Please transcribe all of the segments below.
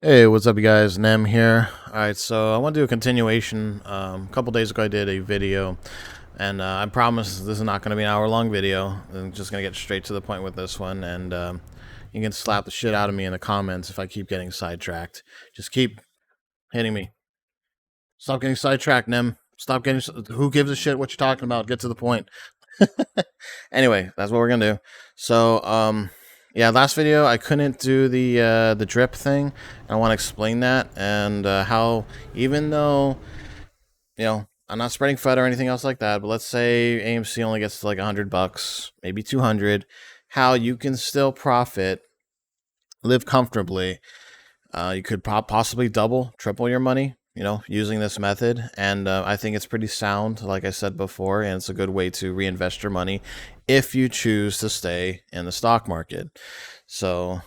Hey, what's up, you guys? Nem here. Alright, so I want to do a continuation. A couple days ago, I did a video, and I promise this is not going to be an hour-long video. I'm just going to get straight to the point with this one, and you can slap the shit out of me in the comments if I keep getting sidetracked. Just keep hitting me. Stop getting sidetracked, Nem. Stop getting. Who gives a shit what you're talking about? Get to the point. Anyway, that's what we're gonna do. So, yeah, last video I couldn't do the drip thing. I want to explain that and how, even though I'm not spreading FUD or anything else like that, but let's say AMC only gets to like $100, maybe 200, how you can still profit, live comfortably. You could possibly double, triple your money, using this method. And I think it's pretty sound, like I said before, and it's a good way to reinvest your money if you choose to stay in the stock market. So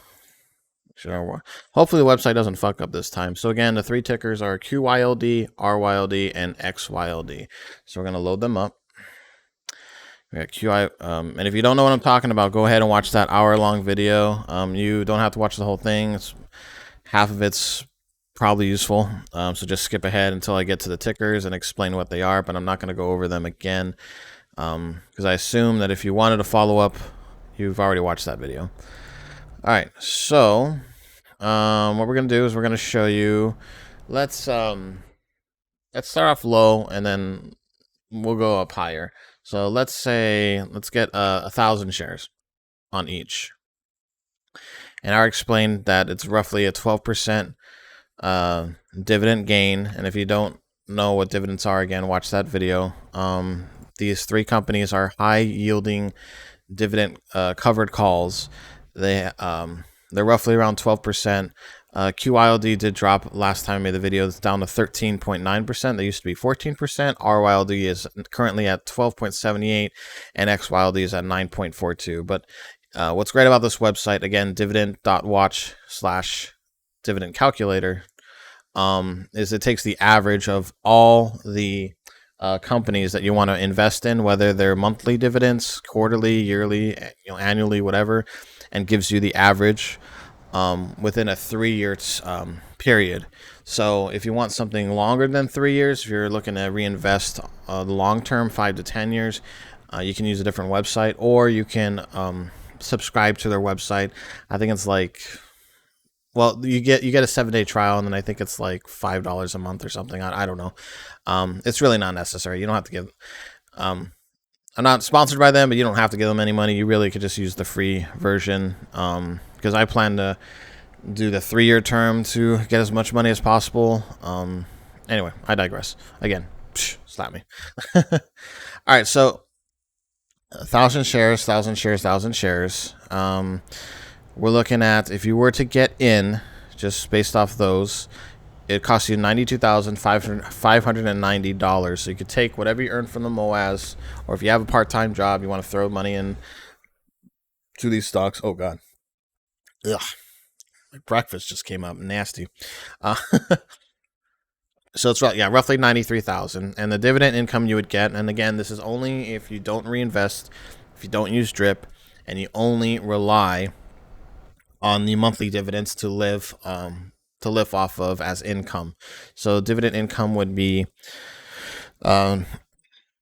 hopefully the website doesn't fuck up this time. So again, the three tickers are QYLD, RYLD, and XYLD. So we're going to load them up. We got QI, and if you don't know what I'm talking about, go ahead and watch that hour-long video. You don't have to watch the whole thing. Half of it's probably useful, so just skip ahead until I get to the tickers and explain what they are, but I'm not going to go over them again, because I assume that if you wanted to follow up, you've already watched that video. Alright, so what we're going to do is we're going to show you, let's start off low and then we'll go up higher. So let's get 1,000 shares on each. And I explained that it's roughly a 12% dividend gain. And if you don't know what dividends are, again, watch that video. These three companies are high-yielding dividend covered calls. They're roughly around 12%. QYLD did drop last time I made the video. It's down to 13.9%. They used to be 14%. RYLD is currently at 12.78%, and XYLD is at 9.42%. But what's great about this website, again, dividend.watch/dividend calculator, is it takes the average of all the companies that you want to invest in, whether they're monthly dividends, quarterly, yearly, annually, whatever, and gives you the average within a 3-year period. So if you want something longer than 3 years, if you're looking to reinvest long-term, 5 to 10 years, you can use a different website, or you can subscribe to their website. I think it's like, well, you get a 7-day trial, and then I think it's like $5 a month or something. I don't know. It's really not necessary. You don't have to give. I'm not sponsored by them, but you don't have to give them any money. You really could just use the free version, because I plan to do the 3-year term to get as much money as possible. Anyway, I digress. Again, slap me. All right, so 1,000 shares, 1,000 shares, 1,000 shares. We're looking at, if you were to get in, just based off those, it costs you $92,590. So you could take whatever you earn from the MOASS, or if you have a part-time job, you want to throw money in to these stocks. Oh God, ugh, my breakfast just came up nasty. So it's roughly 93,000, and the dividend income you would get. And again, this is only if you don't reinvest, if you don't use drip, and you only rely on the monthly dividends to live off of as income. So dividend income would be the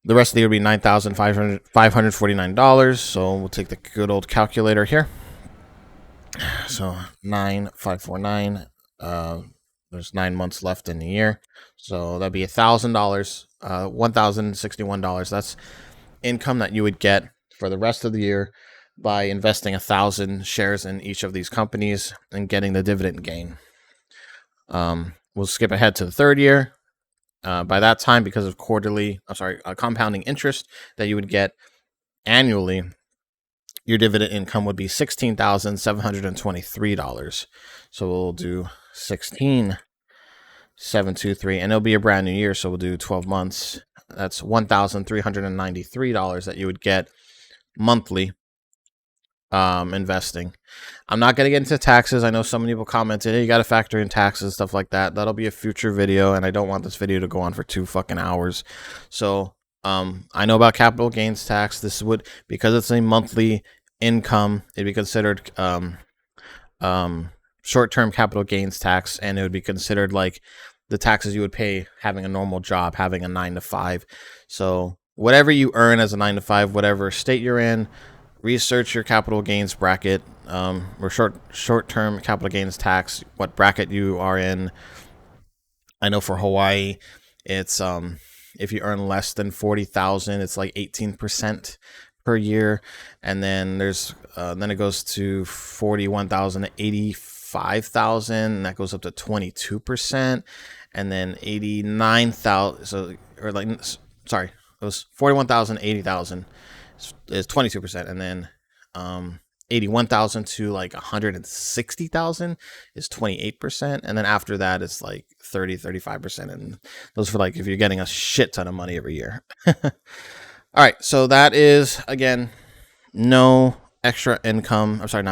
rest of the year would be $9,549. So we'll take the good old calculator here. So 9,549. There's 9 months left in the year, so that'd be $1,000, $1,061. That's income that you would get for the rest of the year by investing 1,000 shares in each of these companies and getting the dividend gain. We'll skip ahead to the 3rd year. By that time, because of compounding interest that you would get annually, your dividend income would be $16,723. So we'll do 16,723, and it'll be a brand new year, so we'll do 12 months. That's $1,393 that you would get monthly investing. I'm not going to get into taxes. I know some people commented, hey, you got to factor in taxes, stuff like that. That'll be a future video, and I don't want this video to go on for 2 fucking hours. So I know about capital gains tax. This would, because it's a monthly income, it'd be considered short-term capital gains tax, and it would be considered like the taxes you would pay having a normal job, having a 9 to 5. So whatever you earn as a 9 to 5, whatever state you're in, research your capital gains bracket, or short-term capital gains tax, what bracket you are in. I know for Hawaii, it's if you earn less than 40,000, it's like 18% per year, and then there's then it goes to 41,000 to 85,000, and that goes up to 22%, and then 89,000. So or like sorry, it was 41,000, 80,000 is 22%, and then 81,000 to like 160,000 is 28%, and then after that it's like 35%, and those for like if you're getting a shit ton of money every year. All right, so that is again no extra income. I'm sorry,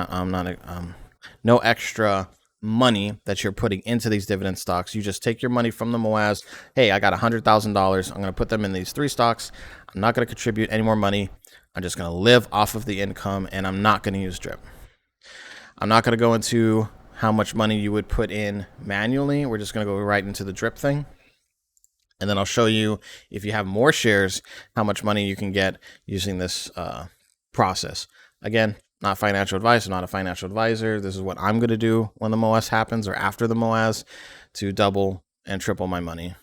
no extra money that you're putting into these dividend stocks. You just take your money from the MOASS. Hey, I got $100,000. I'm going to put them in these 3 stocks. I'm not going to contribute any more money. I'm just going to live off of the income, and I'm not going to use drip. I'm not going to go into how much money you would put in manually. We're just going to go right into the drip thing. And then I'll show you, if you have more shares, how much money you can get using this process. Again, not financial advice. I'm not a financial advisor. This is what I'm going to do when the MOASS happens or after the MOASS to double and triple my money.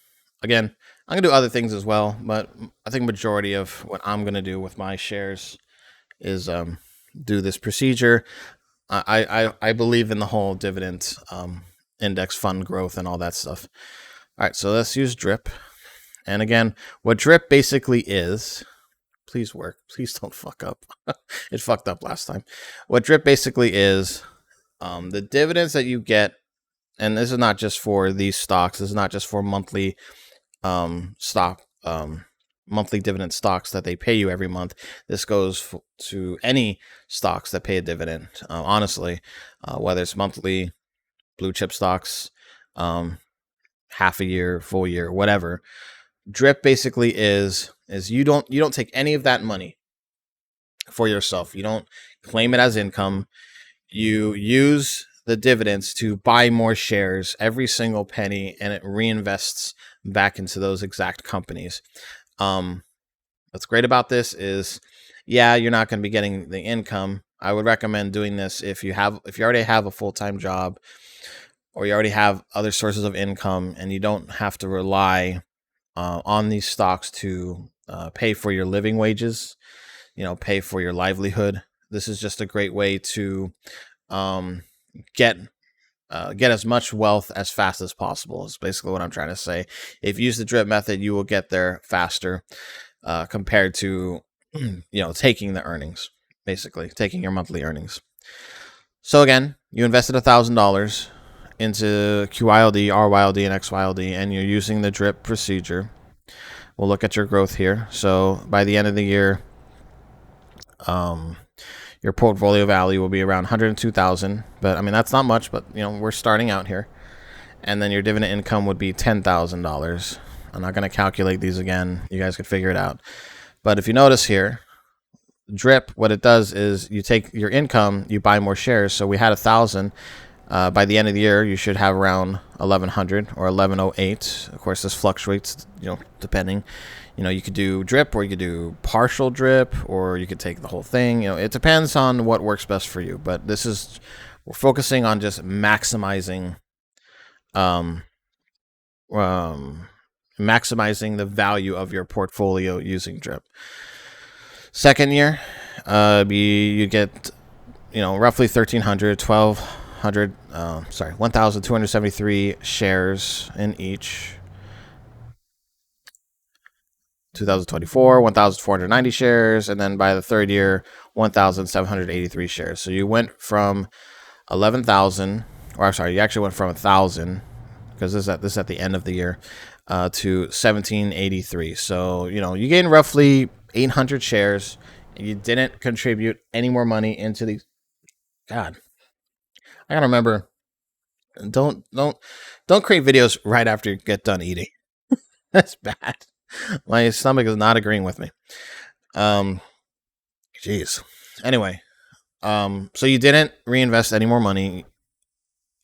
Again, I'm going to do other things as well, but I think majority of what I'm going to do with my shares is do this procedure. I believe in the whole dividend index fund growth and all that stuff. All right, so let's use drip. And again, what drip basically is, please work. Please don't fuck up. It fucked up last time. What drip basically is, the dividends that you get, and this is not just for these stocks. This is not just for monthly monthly dividend stocks that they pay you every month. This goes to any stocks that pay a dividend. Honestly, whether it's monthly, blue chip stocks, half a year, full year, whatever. Drip basically is you don't take any of that money for yourself. You don't claim it as income. You use the dividends to buy more shares, every single penny, and it reinvests back into those exact companies. What's great about this is, yeah, you're not going to be getting the income. I would recommend doing this if you already have a full-time job, or you already have other sources of income, and you don't have to rely on these stocks to pay for your living wages, pay for your livelihood. This is just a great way to get as much wealth as fast as possible, is basically what I'm trying to say. If you use the drip method, you will get there faster compared to taking the earnings, basically taking your monthly earnings. So again, you invested $1,000 into QYLD, RYLD, and XYLD, and you're using the drip procedure. We'll look at your growth here. So by the end of the year, your portfolio value will be around 102,000. But I mean, that's not much, but we're starting out here. And then your dividend income would be $10,000. I'm not going to calculate these again. You guys could figure it out. But if you notice here, drip, what it does is you take your income, you buy more shares. So we had 1,000. By the end of the year, you should have around 1,100 or 1,108. Of course, this fluctuates, depending. You could do drip, or you could do partial drip, or you could take the whole thing. It depends on what works best for you. But we're focusing on just maximizing, maximizing the value of your portfolio using drip. Second year, you get, roughly 1,273 shares in each. 2024, 1,490 shares, and then by the third year, 1,783 shares. So you went from 11,000, or I'm sorry, you actually went from 1,000, because this is at the end of the year, to 1,783. So you gained roughly 800 shares. And you didn't contribute any more money into these. God, I gotta remember. Don't create videos right after you get done eating. That's bad. My stomach is not agreeing with me. Jeez. Anyway, so you didn't reinvest any more money.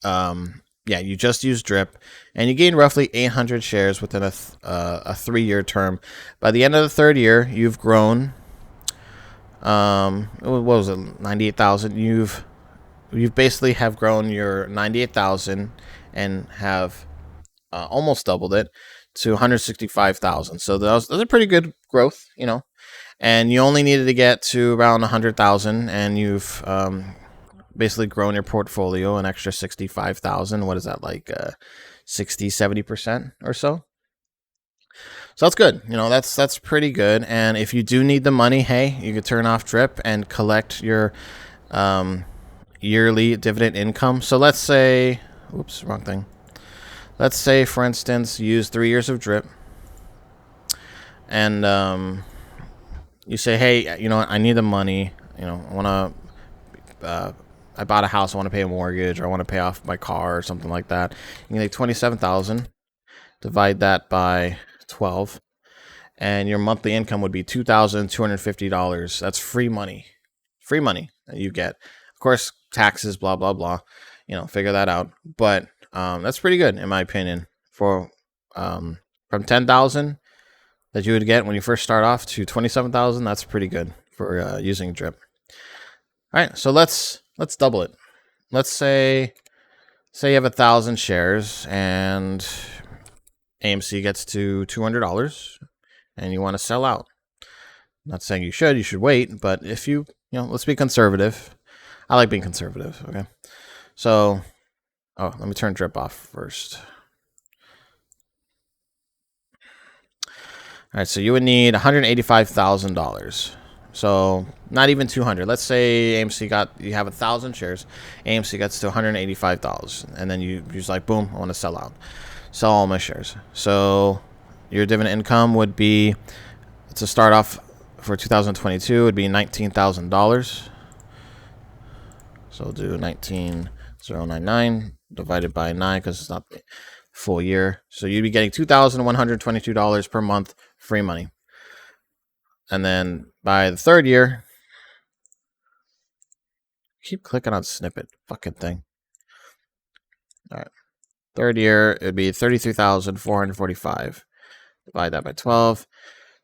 yeah, you just use drip, and you gain roughly 800 shares within a 3-year term. By the end of the 3rd year, you've grown. What was it? 98,000. You've basically have grown your 98,000 and have almost doubled it to 165,000. So those are pretty good growth, you know. And you only needed to get to around 100,000, and you've basically grown your portfolio an extra 65,000. What is that, like 60-70% or so? So that's good. You know, that's pretty good. And if you do need the money, hey, you could turn off drip and collect your yearly dividend income. So let's say, oops, wrong thing. Let's say, for instance, you use 3 years of drip, and you say, hey, you know what, I need the money. You know, I want to. I bought a house. I want to pay a mortgage, or I want to pay off my car, or something like that. You can take 27,000, divide that by 12, and your monthly income would be $2,250. That's free money. Free money that you get. Of course, taxes, blah blah blah. You know, figure that out. But that's pretty good, in my opinion. For from 10,000 that you would get when you first start off to 27,000, that's pretty good for using drip. All right, so let's double it. Let's say you have 1,000 shares and AMC gets to $200, and you want to sell out. I'm not saying you should wait, but if you know, let's be conservative. I like being conservative. Okay, so let me turn drip off first. All right, so you would need $185,000. So not even 200. Let's say you have 1,000 shares. AMC gets to 185,000, and then you're just like, boom, I want to sell out, sell all my shares. So your dividend income would be, to start off for 2022, would be $19,000. So we'll do 19,099 divided by 9 because it's not the full year. So you'd be getting $2,122 per month free money. And then by the 3rd year, keep clicking on snippet, fucking thing. All right, 3rd year, it'd be $33,445. Divide that by 12,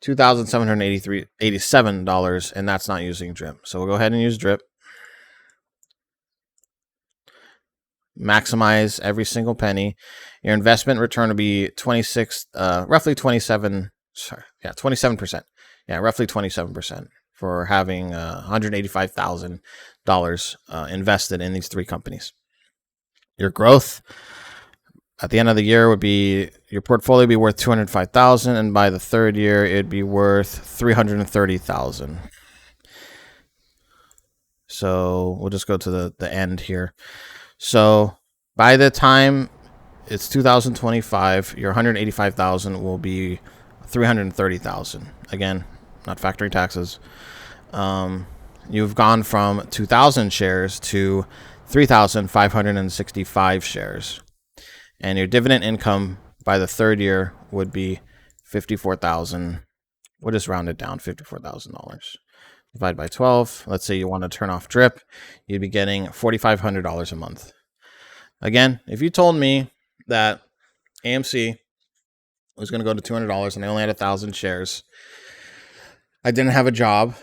$2,787, and that's not using drip. So we'll go ahead and use drip. Maximize every single penny. Your investment return will be roughly 27%. Yeah, roughly 27% for having $185,000 invested in these 3 companies. Your growth at the end of the year would be, your portfolio would be worth $205,000, and by the 3rd year, it'd be worth $330,000. So we'll just go to the end here. So by the time it's 2025, your $185,000 will be $330,000. Again, not factoring taxes. You've gone from 2,000 shares to 3,565 shares, and your dividend income by the 3rd year would be $54,000. We'll just round it down, $54,000. Divide by 12. Let's say you want to turn off drip, you'd be getting $4,500 a month. Again, if you told me that AMC was going to go to $200 and I only had 1,000 shares, I didn't have a job.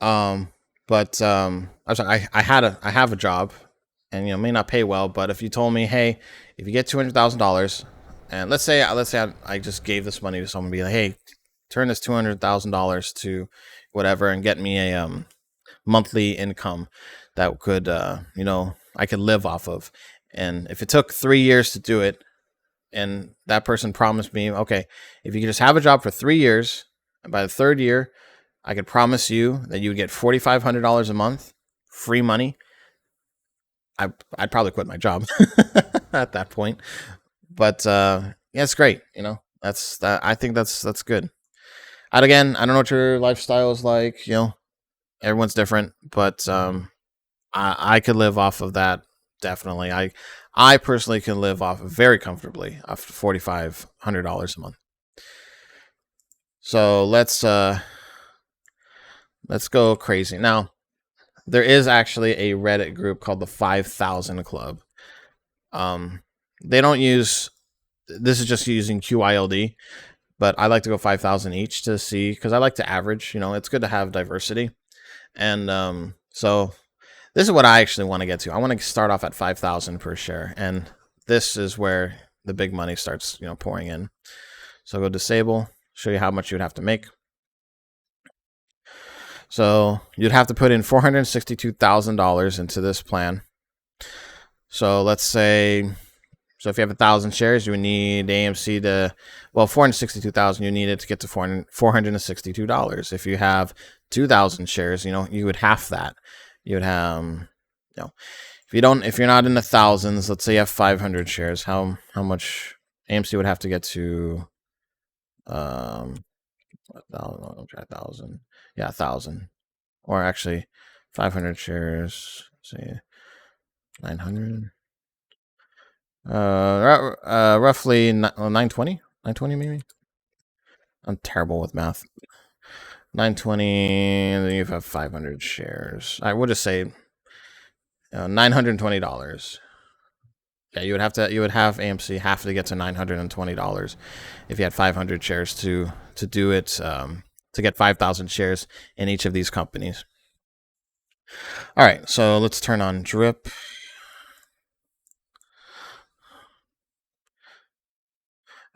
I'm sorry, I have a job, and may not pay well, but if you told me, hey, if you get $200,000, and let's say I just gave this money to someone, be like, hey, turn this $200,000 to whatever and get me a monthly income that could I could live off of. And if it took 3 years to do it, and that person promised me, okay, if you could just have a job for 3 years, and by the 3rd year, I could promise you that you would get $4,500 a month, free money, I'd probably quit my job at that point. But yeah, it's great. That's that. I think that's good. And again, I don't know what your lifestyle is like. Everyone's different, but I could live off of that. Definitely. I personally can live off very comfortably off $4,500 a month. So let's go crazy. Now, there is actually a Reddit group called the 5,000 Club. They don't use, this is just using QYLD, but I like to go 5,000 each to see, because I like to average. It's good to have diversity. And so this is what I actually want to get to. I want to start off at 5,000 per share, and this is where the big money starts, pouring in. So go disable, show you how much you'd have to make. So you'd have to put in $462,000 into this plan. So let's say, so if you have 1,000 shares, you would need AMC to, well, 462,000. You need it to get to $462. If you have 2,000 shares, you would half that. You would have, if you're not in the thousands, let's say you have 500 shares, how much AMC would have to get to? 1,000. Yeah, 1,000. Or actually, 500 shares. Say 900. Roughly 920. 920 maybe. I'm terrible with math. 920. And then you have 500 shares. I would just say $920. Yeah, you would have AMC have to get to $920 if you had 500 shares to do it, to get 5,000 shares in each of these companies. All right, so let's turn on drip.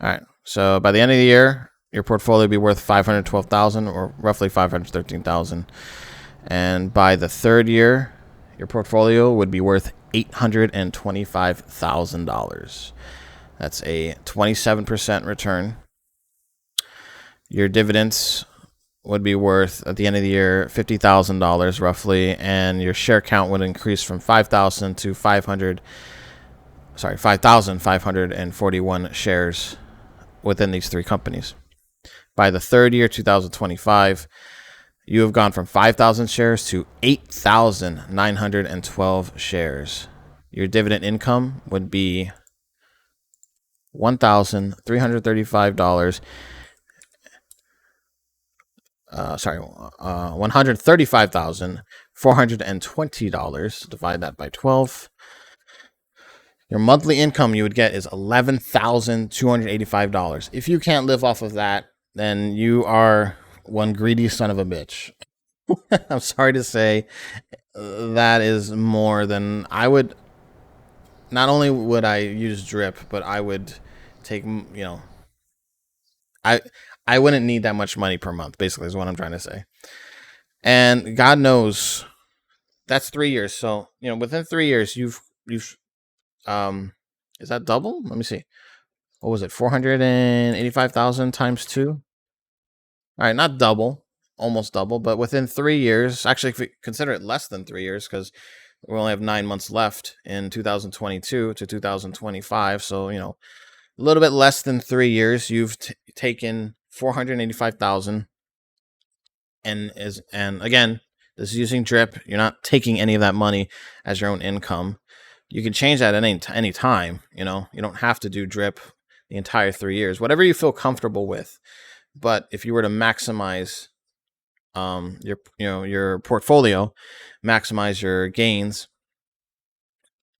All right, so by the end of the year, your portfolio would be worth 512,000, or roughly 513,000, and by the third year, your portfolio would be worth $825,000. That's a 27% return. Your dividends would be worth, at the end of the year, $50,000 roughly, and your share count would increase from 5,000 to 5,541 shares within these three companies. By the third year, 2025, you have gone from 5,000 shares to 8,912 shares. Your dividend income would be $1,335. $135,420. Divide that by 12. Your monthly income you would get is $11,285. If you can't live off of that, then you are one greedy son of a bitch. I'm sorry to say, that is more than I would. Not only would I use drip, but I would take, I wouldn't need that much money per month, basically, is what I'm trying to say. And God knows that's 3 years. So, within 3 years, you've is that double? Let me see. What was it? 485,000 times 2. All right, not double, almost double, but within 3 years, actually, if we consider it less than 3 years, because we only have 9 months left in 2022 to 2025. So, a little bit less than 3 years, you've taken 485,000, and again, this is using drip. You're not taking any of that money as your own income. You can change that at any time. You don't have to do drip the entire 3 years. Whatever you feel comfortable with. But if you were to maximize your portfolio, maximize your gains,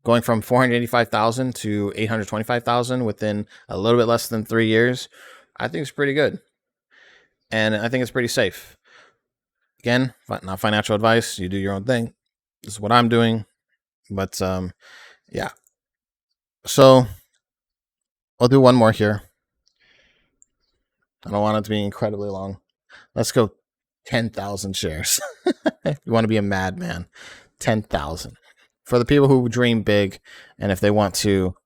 going from 485,000 to 825,000 within a little bit less than 3 years, I think it's pretty good. And I think it's pretty safe. Again, not financial advice. You do your own thing. This is what I'm doing. But yeah. So I'll do one more here. I don't want it to be incredibly long. Let's go 10,000 shares. If you want to be a madman, 10,000. For the people who dream big, and if they want to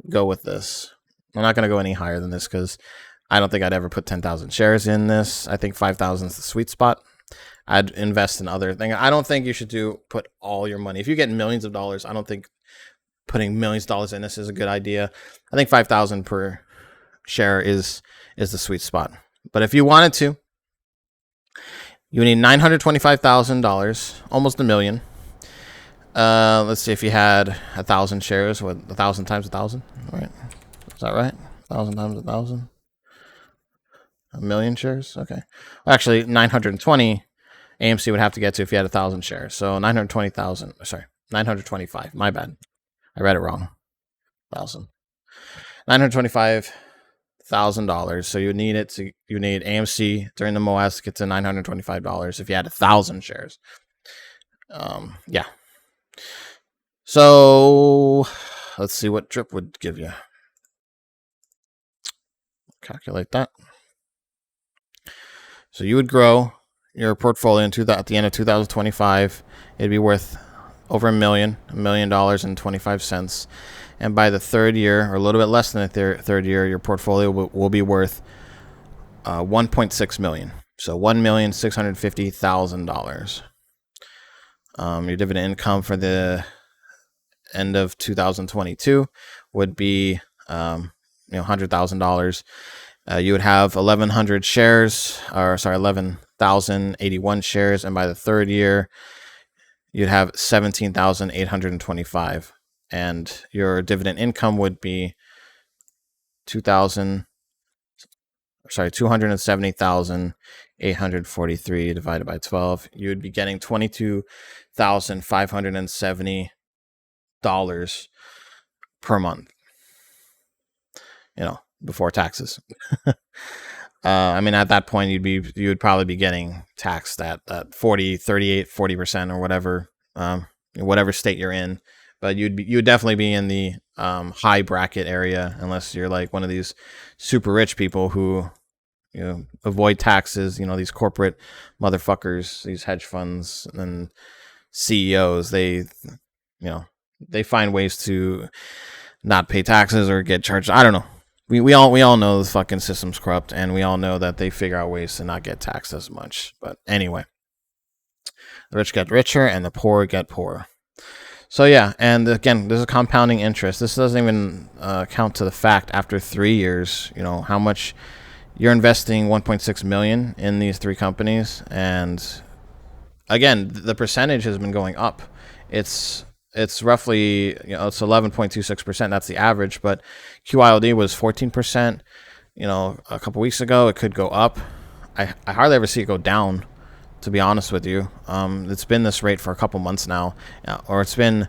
go with this, I'm not going to go any higher than this, because I don't think I'd ever put 10,000 shares in this. I think 5,000 is the sweet spot. I'd invest in other things. I don't think you should put all your money. If you get millions of dollars, I don't think putting millions of dollars in this is a good idea. I think 5,000 per share is the sweet spot. But if you wanted to, you need $925,000, almost $1 million. Let's see, if you had 1,000 shares, with 1,000 times 1,000, right? Is that right? 1,000 times 1,000. 1 million shares. Okay. Well, actually, 920 AMC would have to get to if you had 1,000 shares. So 920,000. Sorry, 925. My bad. I read it wrong. $925,000. So you need AMC during the MOASS to get to $925 if you had 1,000 shares. Yeah. So let's see what DRIP would give you. Calculate that. So you would grow your portfolio at the end of 2025. It'd be worth over $1 million and 25 cents. And by the third year, or a little bit less than the third year, your portfolio will be worth $1.6 million. So $1,650,000. Your dividend income for the end of 2022 would be $100,000. You would have 1,100 shares, 11,081 shares, and by the third year, you'd have 17,825, and your dividend income would be 270,843 divided by 12. You would be getting $22,570 per month. Before taxes. I mean, at that point, you would probably be getting taxed at 40% or whatever state you're in. But you would definitely be in the high bracket area, unless you're like one of these super rich people who avoid taxes. These corporate motherfuckers, these hedge funds and CEOs. They find ways to not pay taxes or get charged. I don't know. We all know the fucking system's corrupt, and we all know that they figure out ways to not get taxed as much. But anyway, the rich get richer and the poor get poorer. So yeah, and again, this is compounding interest. This doesn't even count to the fact after 3 years, how much you're investing. 1.6 million in these three companies, and again, the percentage has been going up. It's roughly, it's 11.26%. That's the average, but QYLD was 14%, a couple weeks ago. It could go up. I hardly ever see it go down, to be honest with you. It's been this rate for a couple months now, or it's been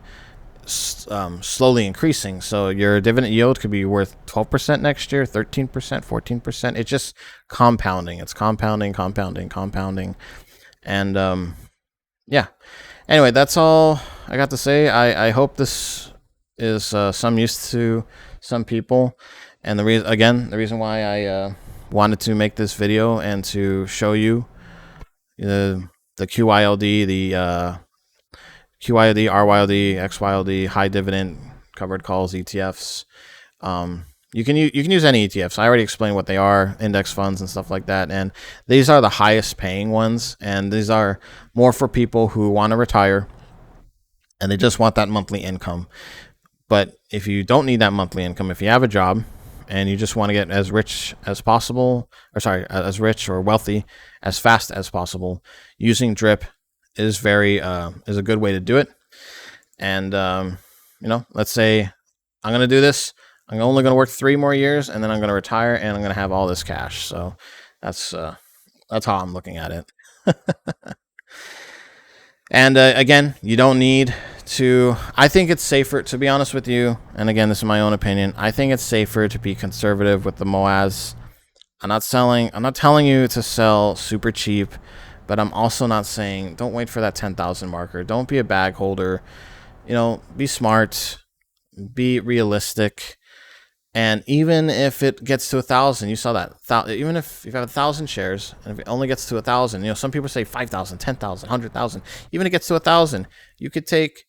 slowly increasing. So your dividend yield could be worth 12% next year, 13%, 14%. It's just compounding. It's compounding. And yeah. Anyway, that's all I got to say. I hope this is some use to some people. And the reason why I wanted to make this video and to show you the QYLD, the QYLD, RYLD, XYLD, high dividend covered calls ETFs. You can use any ETFs. I already explained what they are, index funds and stuff like that. And these are the highest paying ones. And these are more for people who want to retire and they just want that monthly income. But if you don't need that monthly income, if you have a job and you just want to get as rich as possible, as rich or wealthy as fast as possible, using DRIP is a good way to do it. And, let's say I'm going to do this. I'm only going to work 3 more years, and then I'm going to retire, and I'm going to have all this cash. So that's how I'm looking at it. And again, you don't need to. I think it's safer, to be honest with you. And again, this is my own opinion. I think it's safer to be conservative with the MOASS. I'm not telling you to sell super cheap, but I'm also not saying don't wait for that 10,000 marker. Don't be a bag holder. Be smart, be realistic. And even if it gets to 1,000, you saw that. Even if you have 1,000 shares, and if it only gets to 1,000, some people say 5,000, 10,000, 100,000. Even if it gets to 1,000, you could take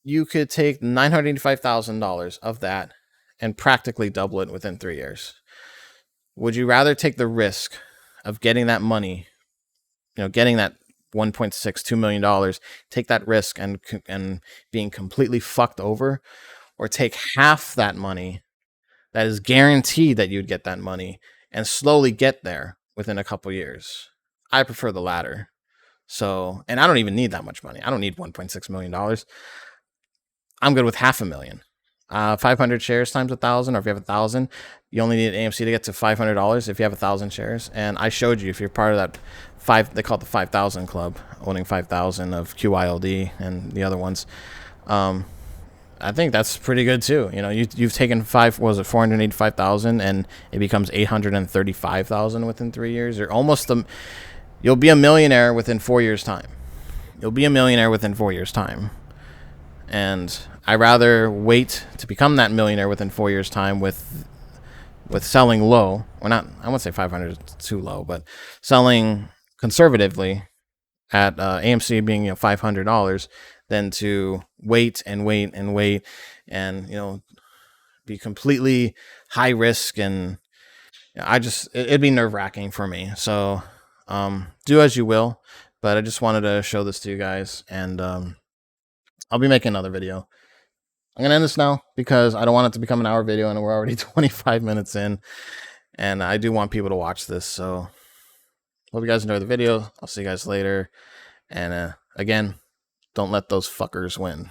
$985,000 of that and practically double it within 3 years. Would you rather take the risk of getting that money, getting that $1.6, $2 million, take that risk and being completely fucked over, or take half that money that is guaranteed that you'd get that money and slowly get there within a couple years? I prefer the latter. So, and I don't even need that much money. I don't need $1.6 million. I'm good with $500,000. 500 shares times 1,000, or if you have 1,000, you only need AMC to get to $500 if you have 1,000 shares. And I showed you, if you're part of that they call it the 5,000 club, owning 5,000 of QYLD and the other ones. I think that's pretty good too. You know, you've taken 485,000, and it becomes 835,000 within 3 years. You're almost you'll be a millionaire within 4 years' time. You'll be a millionaire within 4 years' time. And I rather wait to become that millionaire within 4 years' time with selling low, or not. I won't say 500 is too low, but selling conservatively at AMC being $500, than to wait and wait and wait, and be completely high risk. And it'd be nerve-wracking for me. So do as you will, but I just wanted to show this to you guys, and I'll be making another video. I'm gonna end this now because I don't want it to become an hour video, and we're already 25 minutes in, and I do want people to watch this. So hope you guys enjoy the video. I'll see you guys later, and again, don't let those fuckers win.